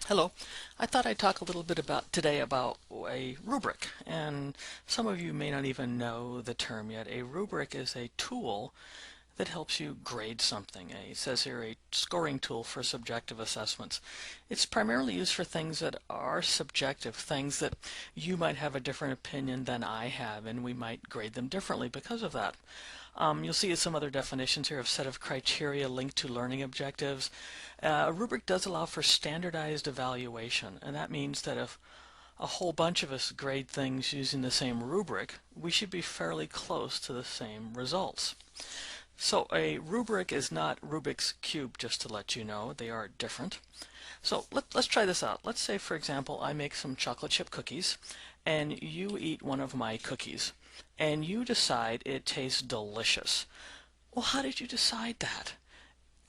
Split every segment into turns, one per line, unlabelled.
Hello. I thought I'd talk a little bit today about a rubric, and some of you may not even know the term yet. A rubric is a tool that helps you grade something. It says here a scoring tool for subjective assessments. It's primarily used for things that are subjective, things that you might have a different opinion than I have, and we might grade them differently because of that. You'll see some other definitions here of set of criteria linked to learning objectives. A rubric does allow for standardized evaluation, and that means that if a whole bunch of us grade things using the same rubric, we should be fairly close to the same results. So a rubric is not Rubik's Cube, just to let you know. They are different. So let's try this out. Let's say, for example, I make some chocolate chip cookies, and you eat one of my cookies, and you decide it tastes delicious. Well, how did you decide that?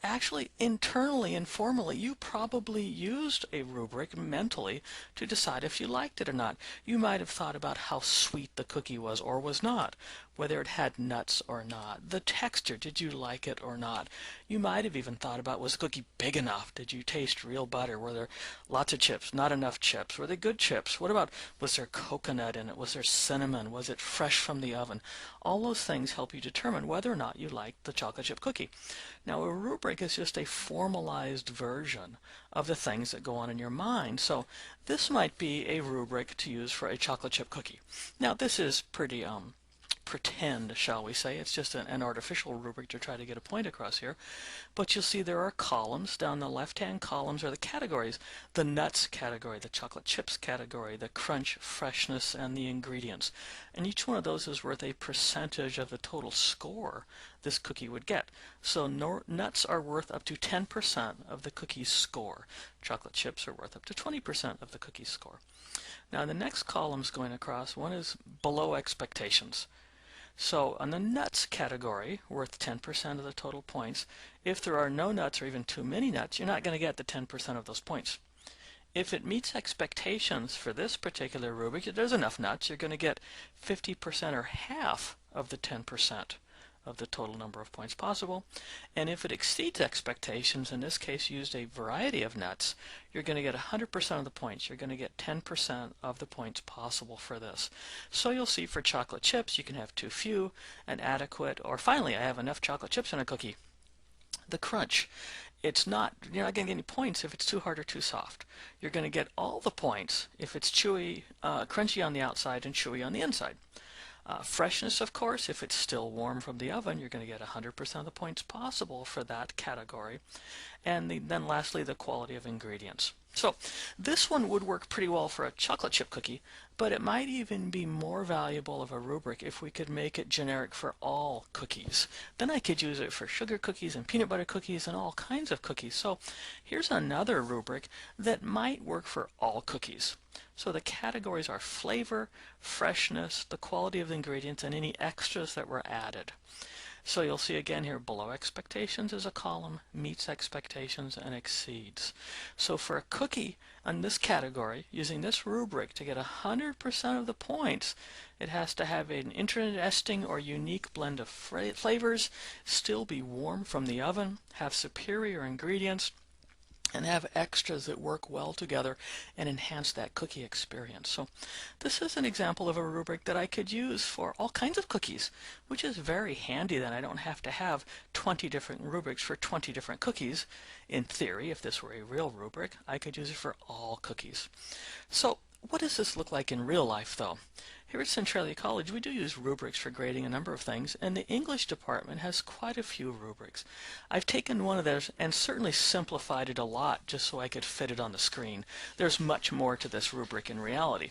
Actually, internally and formally, you probably used a rubric mentally to decide if you liked it or not. You might have thought about how sweet the cookie was or was not, whether it had nuts or not, the texture, did you like it or not. You might have even thought about, was the cookie big enough? Did you taste real butter? Were there lots of chips, not enough chips? Were they good chips? What about, was there coconut in it? Was there cinnamon? Was it fresh from the oven? All those things help you determine whether or not you like the chocolate chip cookie. Now, a rubric is just a formalized version of the things that go on in your mind. So this might be a rubric to use for a chocolate chip cookie. Now, this is pretty pretend, shall we say. It's just an artificial rubric to try to get a point across here. But you'll see there are columns. Down the left-hand columns are the categories. The nuts category, the chocolate chips category, the crunch, freshness, and the ingredients. And each one of those is worth a percentage of the total score this cookie would get. So nuts are worth up to 10% of the cookie's score. Chocolate chips are worth up to 20% of the cookie's score. Now the next columns going across, one is below expectations. So on the nuts category, worth 10% of the total points, if there are no nuts or even too many nuts, you're not going to get the 10% of those points. If it meets expectations for this particular rubric, if there's enough nuts, you're going to get 50% or half of the 10% of the total number of points possible. And if it exceeds expectations, in this case used a variety of nuts, you're going to get 100% of the points. You're going to get 10% of the points possible for this. So you'll see for chocolate chips, you can have too few, inadequate, or finally, I have enough chocolate chips in a cookie. The crunch. You're not going to get any points if it's too hard or too soft. You're going to get all the points if it's chewy, crunchy on the outside and chewy on the inside. Freshness, of course, if it's still warm from the oven, you're going to get 100% of the points possible for that category. And then lastly, the quality of ingredients. So this one would work pretty well for a chocolate chip cookie, but it might even be more valuable of a rubric if we could make it generic for all cookies. Then I could use it for sugar cookies and peanut butter cookies and all kinds of cookies. So here's another rubric that might work for all cookies. So the categories are flavor, freshness, the quality of the ingredients, and any extras that were added. So you'll see again here below expectations is a column, meets expectations, and exceeds. So for a cookie on this category, using this rubric to get 100% of the points, it has to have an interesting or unique blend of flavors, still be warm from the oven, have superior ingredients, and have extras that work well together and enhance that cookie experience. So this is an example of a rubric that I could use for all kinds of cookies, which is very handy. Then I don't have to have 20 different rubrics for 20 different cookies. In theory, if this were a real rubric, I could use it for all cookies. So what does this look like in real life, though? Here at Centralia College, we do use rubrics for grading a number of things, and the English department has quite a few rubrics. I've taken one of those and certainly simplified it a lot just so I could fit it on the screen. There's much more to this rubric in reality.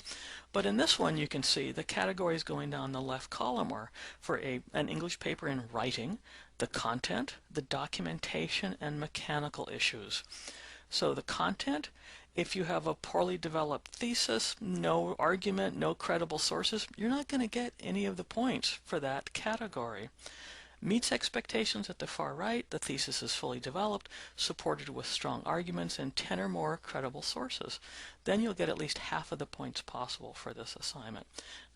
But in this one, you can see the categories going down the left column are for an English paper in writing, the content, the documentation, and mechanical issues. So the content, if you have a poorly developed thesis, no argument, no credible sources, you're not going to get any of the points for that category. meets expectations at the far right, the thesis is fully developed, supported with strong arguments and 10 or more credible sources. Then you'll get at least half of the points possible for this assignment.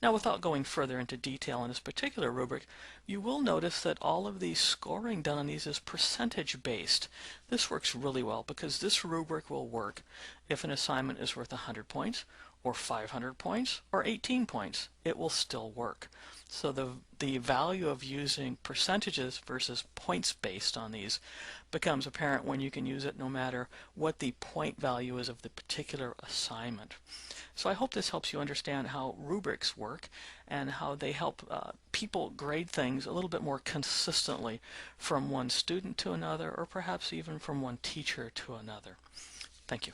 Now, without going further into detail on this particular rubric, you will notice that all of the scoring done on these is percentage based. This works really well because this rubric will work if an assignment is worth 100 points, or 500 points, or 18 points. It will still work. So the value of using percentages versus points based on these becomes apparent when you can use it no matter what the point value is of the particular assignment. So I hope this helps you understand how rubrics work and how they help people grade things a little bit more consistently from one student to another, or perhaps even from one teacher to another. Thank you.